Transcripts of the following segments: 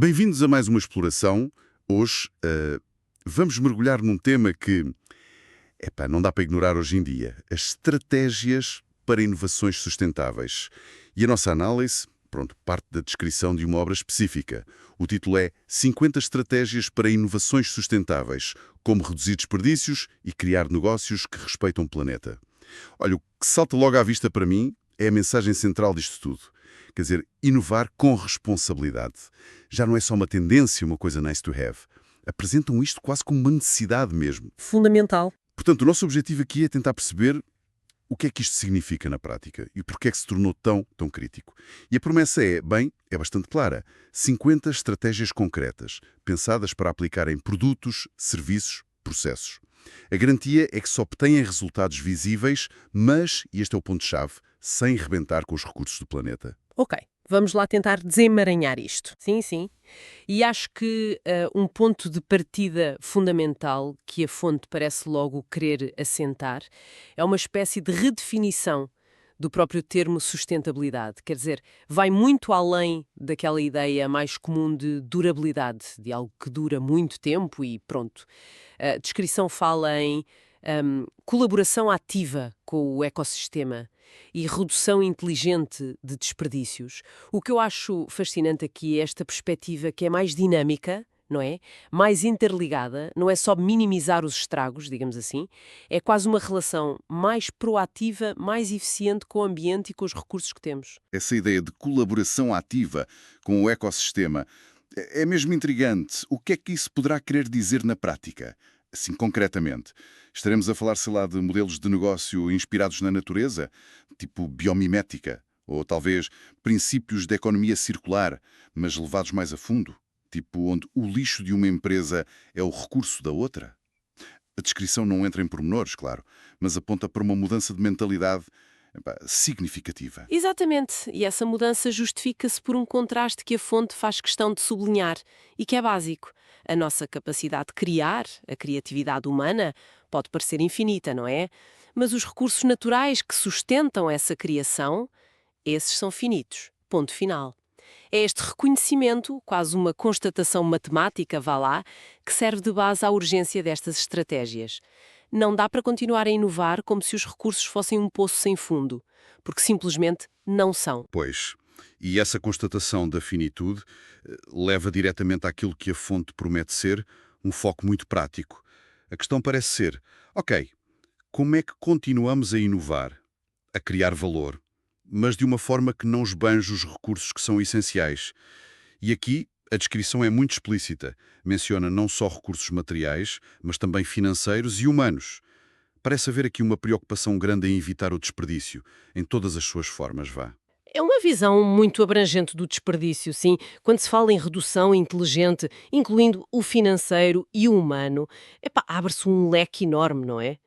Bem-vindos a mais uma exploração. Hoje vamos mergulhar num tema que, não dá para ignorar hoje em dia. As estratégias para inovações sustentáveis. E a nossa análise, parte da descrição de uma obra específica. O título é 50 estratégias para inovações sustentáveis, como reduzir desperdícios e criar negócios que respeitam o planeta. Olha, o que salta logo à vista para mim é a mensagem central disto tudo. Quer dizer, inovar com responsabilidade. Já não é só uma tendência, uma coisa nice to have. Apresentam isto quase como uma necessidade mesmo. Fundamental. Portanto, o nosso objetivo aqui é tentar perceber o que é que isto significa na prática e porquê é que se tornou tão crítico. E a promessa é bastante clara. 50 estratégias concretas, pensadas para aplicar em produtos, serviços, processos. A garantia é que se obtêm resultados visíveis, mas, e este é o ponto-chave, sem rebentar com os recursos do planeta. Ok, vamos lá tentar desemaranhar isto. Sim, sim. E acho que um ponto de partida fundamental que a fonte parece logo querer assentar é uma espécie de redefinição do próprio termo sustentabilidade. Quer dizer, vai muito além daquela ideia mais comum de durabilidade, de algo que dura muito tempo e pronto. A descrição fala em colaboração ativa com o ecossistema e redução inteligente de desperdícios. O que eu acho fascinante aqui é esta perspectiva que é mais dinâmica, não é? Mais interligada, não é só minimizar os estragos, digamos assim, é quase uma relação mais proativa, mais eficiente com o ambiente e com os recursos que temos. Essa ideia de colaboração ativa com o ecossistema é mesmo intrigante. O que é que isso poderá querer dizer na prática? Assim, concretamente, estaremos a falar, sei lá, de modelos de negócio inspirados na natureza, tipo biomimética, ou talvez princípios de economia circular, mas levados mais a fundo, tipo onde o lixo de uma empresa é o recurso da outra? A descrição não entra em pormenores, claro, mas aponta para uma mudança de mentalidade significativa. Exatamente, e essa mudança justifica-se por um contraste que a fonte faz questão de sublinhar e que é básico. A nossa capacidade de criar, a criatividade humana, pode parecer infinita, não é? Mas os recursos naturais que sustentam essa criação, esses são finitos. Ponto final. É este reconhecimento, quase uma constatação matemática, vá lá, que serve de base à urgência destas estratégias. Não dá para continuar a inovar como se os recursos fossem um poço sem fundo, porque simplesmente não são. Pois, e essa constatação da finitude leva diretamente àquilo que a fonte promete ser, um foco muito prático. A questão parece ser, ok, como é que continuamos a inovar, a criar valor, mas de uma forma que não esbanje os recursos que são essenciais? E aqui a descrição é muito explícita. Menciona não só recursos materiais, mas também financeiros e humanos. Parece haver aqui uma preocupação grande em evitar o desperdício, em todas as suas formas, vá. É uma visão muito abrangente do desperdício, sim. Quando se fala em redução inteligente, incluindo o financeiro e o humano, abre-se um leque enorme, não é?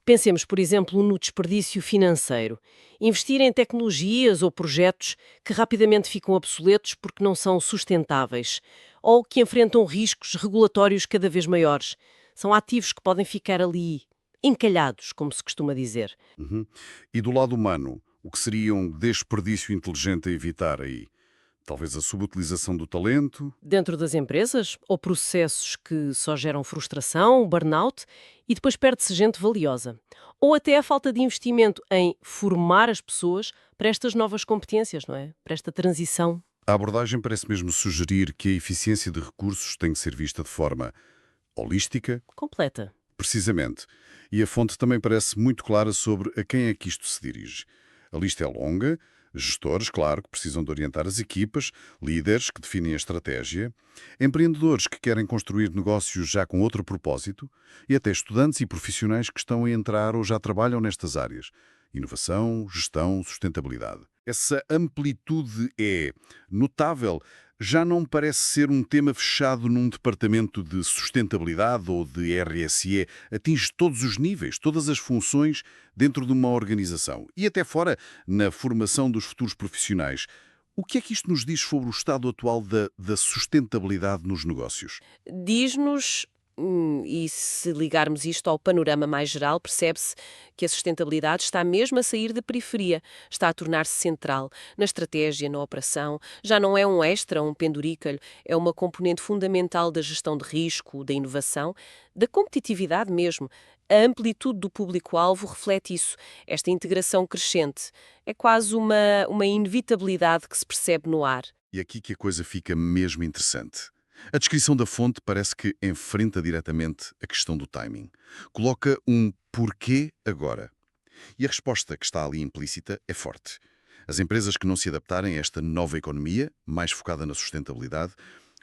Pensemos, por exemplo, no desperdício financeiro. Investir em tecnologias ou projetos que rapidamente ficam obsoletos porque não são sustentáveis ou que enfrentam riscos regulatórios cada vez maiores. São ativos que podem ficar ali, encalhados, como se costuma dizer. Uhum. E do lado humano, o que seria um desperdício inteligente a evitar aí? Talvez a subutilização do talento? Dentro das empresas, ou processos que só geram frustração, burnout, e depois perde-se gente valiosa. Ou até a falta de investimento em formar as pessoas para estas novas competências, não é? Para esta transição A abordagem parece mesmo sugerir que a eficiência de recursos tem que ser vista de forma holística, completa. precisamente. E a fonte também parece muito clara sobre a quem é que isto se dirige. A lista é longa, gestores, claro, que precisam de orientar as equipas, líderes que definem a estratégia, empreendedores que querem construir negócios já com outro propósito e até estudantes e profissionais que estão a entrar ou já trabalham nestas áreas. Inovação, gestão, sustentabilidade. Essa amplitude é notável. Já não parece ser um tema fechado num departamento de sustentabilidade ou de RSE. Atinge todos os níveis, todas as funções dentro de uma organização e até fora na formação dos futuros profissionais. O que é que isto nos diz sobre o estado atual da sustentabilidade nos negócios? Diz-nos E se ligarmos isto ao panorama mais geral, percebe-se que a sustentabilidade está mesmo a sair da periferia, está a tornar-se central na estratégia, na operação. Já não é um extra, um pendurícalho, é uma componente fundamental da gestão de risco, da inovação, da competitividade mesmo. A amplitude do público-alvo reflete isso, esta integração crescente. É quase uma inevitabilidade que se percebe no ar. E aqui que a coisa fica mesmo interessante. A descrição da fonte parece que enfrenta diretamente a questão do timing. Coloca um porquê agora. E a resposta que está ali implícita é forte. As empresas que não se adaptarem a esta nova economia, mais focada na sustentabilidade,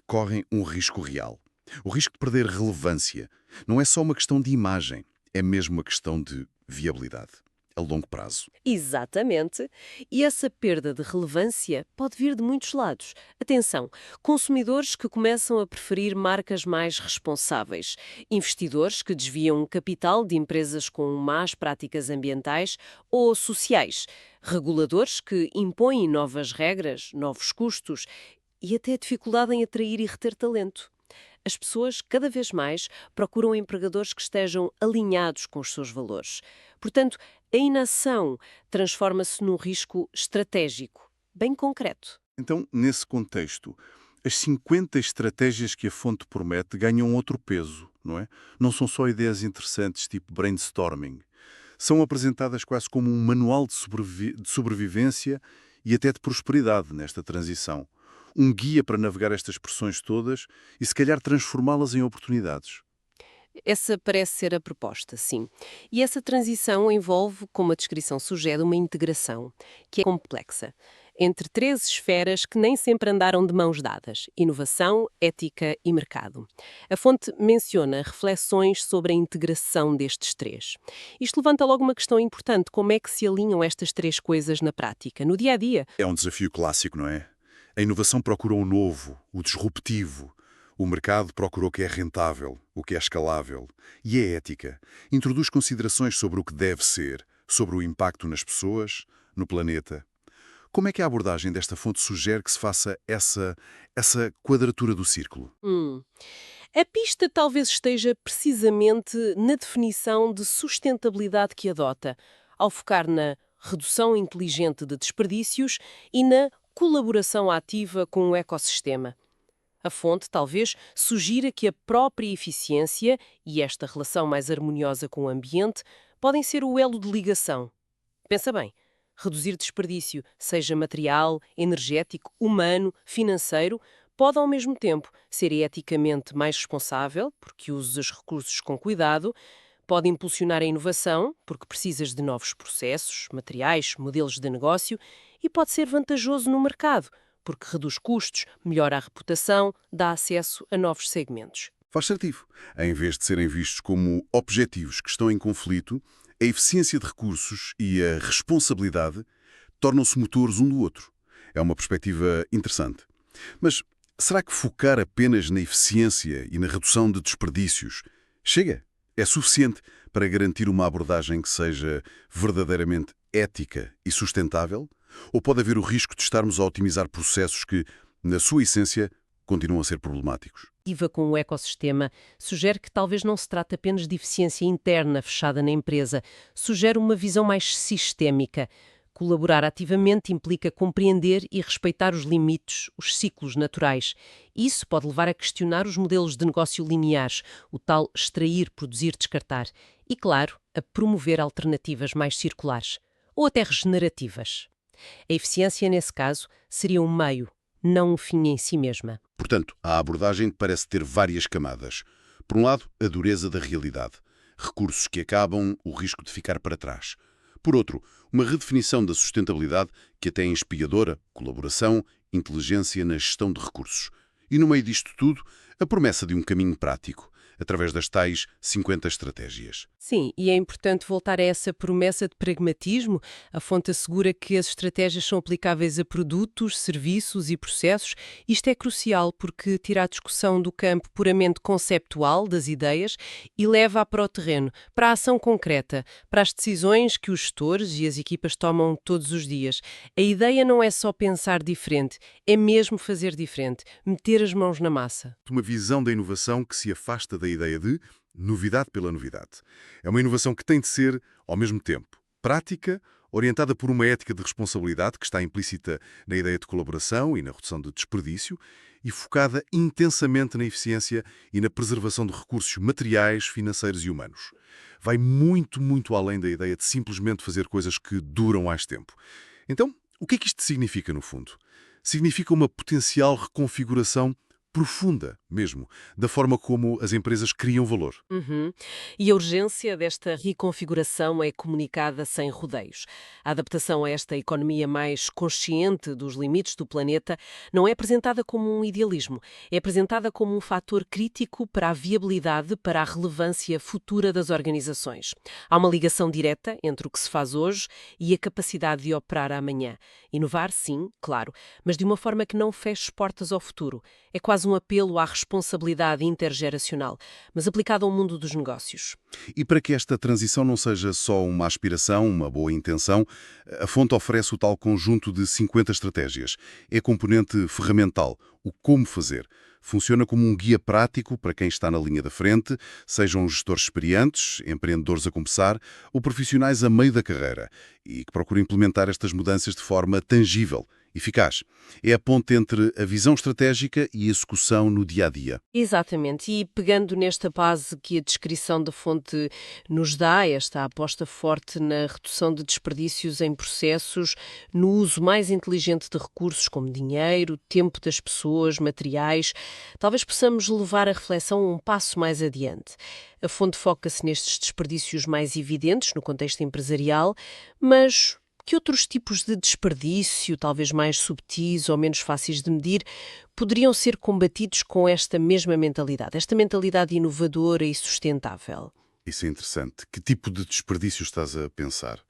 correm um risco real. O risco de perder relevância. Não é só uma questão de imagem, é mesmo uma questão de viabilidade, a longo prazo. Exatamente. E essa perda de relevância pode vir de muitos lados. Atenção, consumidores que começam a preferir marcas mais responsáveis, investidores que desviam capital de empresas com más práticas ambientais ou sociais, reguladores que impõem novas regras, novos custos e até dificuldade em atrair e reter talento. As pessoas, cada vez mais, procuram empregadores que estejam alinhados com os seus valores. Portanto, a inação transforma-se num risco estratégico, bem concreto. Então, nesse contexto, as 50 estratégias que a fonte promete ganham outro peso, não é? Não são só ideias interessantes tipo brainstorming. São apresentadas quase como um manual de sobrevivência e até de prosperidade nesta transição. Um guia para navegar estas pressões todas e, se calhar, transformá-las em oportunidades. Essa parece ser a proposta, sim. E essa transição envolve, como a descrição sugere, uma integração, que é complexa, entre três esferas que nem sempre andaram de mãos dadas: inovação, ética e mercado. A fonte menciona reflexões sobre a integração destes três. Isto levanta logo uma questão importante: como é que se alinham estas três coisas na prática, no dia a dia? É um desafio clássico, não é? A inovação procura o novo, o disruptivo. O mercado procura o que é rentável, o que é escalável. E a ética introduz considerações sobre o que deve ser, sobre o impacto nas pessoas, no planeta. Como é que a abordagem desta fonte sugere que se faça essa quadratura do círculo? A pista talvez esteja precisamente na definição de sustentabilidade que adota, ao focar na redução inteligente de desperdícios e na colaboração ativa com o ecossistema. A fonte talvez sugira que a própria eficiência e esta relação mais harmoniosa com o ambiente podem ser o elo de ligação. Pensa bem, reduzir desperdício, seja material, energético, humano, financeiro, pode ao mesmo tempo ser eticamente mais responsável, porque usas os recursos com cuidado, pode impulsionar a inovação, porque precisas de novos processos, materiais, modelos de negócio, e pode ser vantajoso no mercado, porque reduz custos, melhora a reputação, dá acesso a novos segmentos. Faz sentido. Em vez de serem vistos como objetivos que estão em conflito, a eficiência de recursos e a responsabilidade tornam-se motores um do outro. É uma perspectiva interessante. Mas será que focar apenas na eficiência e na redução de desperdícios chega? É suficiente para garantir uma abordagem que seja verdadeiramente ética e sustentável? Ou pode haver o risco de estarmos a otimizar processos que, na sua essência, continuam a ser problemáticos? Ativa com o ecossistema sugere que talvez não se trate apenas de eficiência interna fechada na empresa, sugere uma visão mais sistémica. Colaborar ativamente implica compreender e respeitar os limites, os ciclos naturais. Isso pode levar a questionar os modelos de negócio lineares, o tal extrair, produzir, descartar. E, claro, a promover alternativas mais circulares, ou até regenerativas. A eficiência, nesse caso, seria um meio, não um fim em si mesma. Portanto, a abordagem parece ter várias camadas. Por um lado, a dureza da realidade. Recursos que acabam, o risco de ficar para trás. Por outro, uma redefinição da sustentabilidade que até é inspiradora, colaboração, inteligência na gestão de recursos. E no meio disto tudo, a promessa de um caminho prático, através das tais 50 estratégias. Sim, e é importante voltar a essa promessa de pragmatismo. A fonte assegura que as estratégias são aplicáveis a produtos, serviços e processos. Isto é crucial porque tira a discussão do campo puramente conceptual das ideias e leva-a para o terreno, para a ação concreta, para as decisões que os gestores e as equipas tomam todos os dias. A ideia não é só pensar diferente, é mesmo fazer diferente, meter as mãos na massa. Uma visão da inovação que se afasta da ideia de novidade pela novidade. É uma inovação que tem de ser, ao mesmo tempo, prática, orientada por uma ética de responsabilidade que está implícita na ideia de colaboração e na redução de desperdício e focada intensamente na eficiência e na preservação de recursos materiais, financeiros e humanos. Vai muito, muito além da ideia de simplesmente fazer coisas que duram mais tempo. Então, o que é que isto significa, no fundo? Significa uma potencial reconfiguração profunda, mesmo, da forma como as empresas criam valor. Uhum. E a urgência desta reconfiguração é comunicada sem rodeios. A adaptação a esta economia mais consciente dos limites do planeta não é apresentada como um idealismo, é apresentada como um fator crítico para a viabilidade, para a relevância futura das organizações. Há uma ligação direta entre o que se faz hoje e a capacidade de operar amanhã. Inovar, sim, claro, mas de uma forma que não feche portas ao futuro. É quase um apelo à responsabilidade intergeracional, mas aplicado ao mundo dos negócios. E para que esta transição não seja só uma aspiração, uma boa intenção, a Fonte oferece o tal conjunto de 50 estratégias. É componente ferramental, o como fazer. Funciona como um guia prático para quem está na linha da frente, sejam gestores experientes, empreendedores a começar ou profissionais a meio da carreira, e que procuram implementar estas mudanças de forma tangível, eficaz. É a ponte entre a visão estratégica e a execução no dia-a-dia. Exatamente, e pegando nesta base que a descrição da fonte nos dá, esta aposta forte na redução de desperdícios em processos, no uso mais inteligente de recursos como dinheiro, tempo das pessoas, materiais, talvez possamos levar a reflexão um passo mais adiante. A fonte foca-se nestes desperdícios mais evidentes no contexto empresarial, mas que outros tipos de desperdício, talvez mais subtis ou menos fáceis de medir, poderiam ser combatidos com esta mesma mentalidade, esta mentalidade inovadora e sustentável? Isso é interessante. Que tipo de desperdício estás a pensar?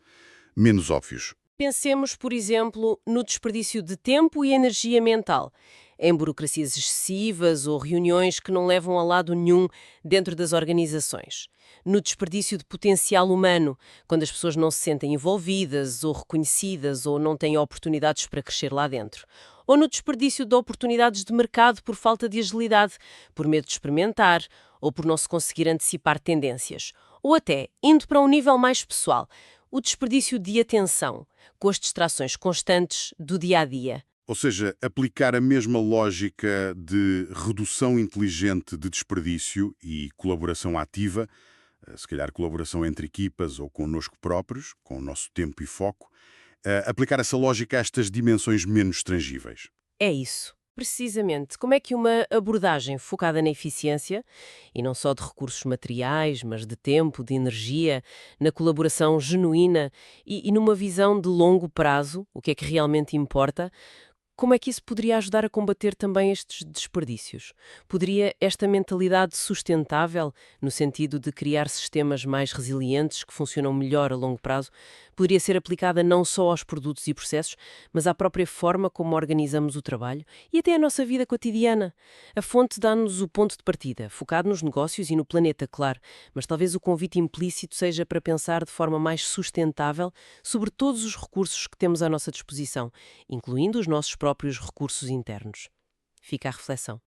Menos óbvios. Pensemos, por exemplo, no desperdício de tempo e energia mental, em burocracias excessivas ou reuniões que não levam a lado nenhum dentro das organizações. No desperdício de potencial humano, quando as pessoas não se sentem envolvidas ou reconhecidas ou não têm oportunidades para crescer lá dentro. Ou no desperdício de oportunidades de mercado por falta de agilidade, por medo de experimentar ou por não se conseguir antecipar tendências. Ou até, indo para um nível mais pessoal, o desperdício de atenção, com as distrações constantes do dia-a-dia. Ou seja, aplicar a mesma lógica de redução inteligente de desperdício e colaboração ativa, se calhar colaboração entre equipas ou connosco próprios, com o nosso tempo e foco, aplicar essa lógica a estas dimensões menos tangíveis. É isso. Precisamente. Como é que uma abordagem focada na eficiência, e não só de recursos materiais, mas de tempo, de energia, na colaboração genuína e numa visão de longo prazo, o que é que realmente importa, como é que isso poderia ajudar a combater também estes desperdícios? Poderia esta mentalidade sustentável, no sentido de criar sistemas mais resilientes que funcionam melhor a longo prazo, poderia ser aplicada não só aos produtos e processos, mas à própria forma como organizamos o trabalho e até à nossa vida cotidiana? A fonte dá-nos o ponto de partida, focado nos negócios e no planeta, claro, mas talvez o convite implícito seja para pensar de forma mais sustentável sobre todos os recursos que temos à nossa disposição, incluindo os nossos próprios recursos internos. Fica a reflexão.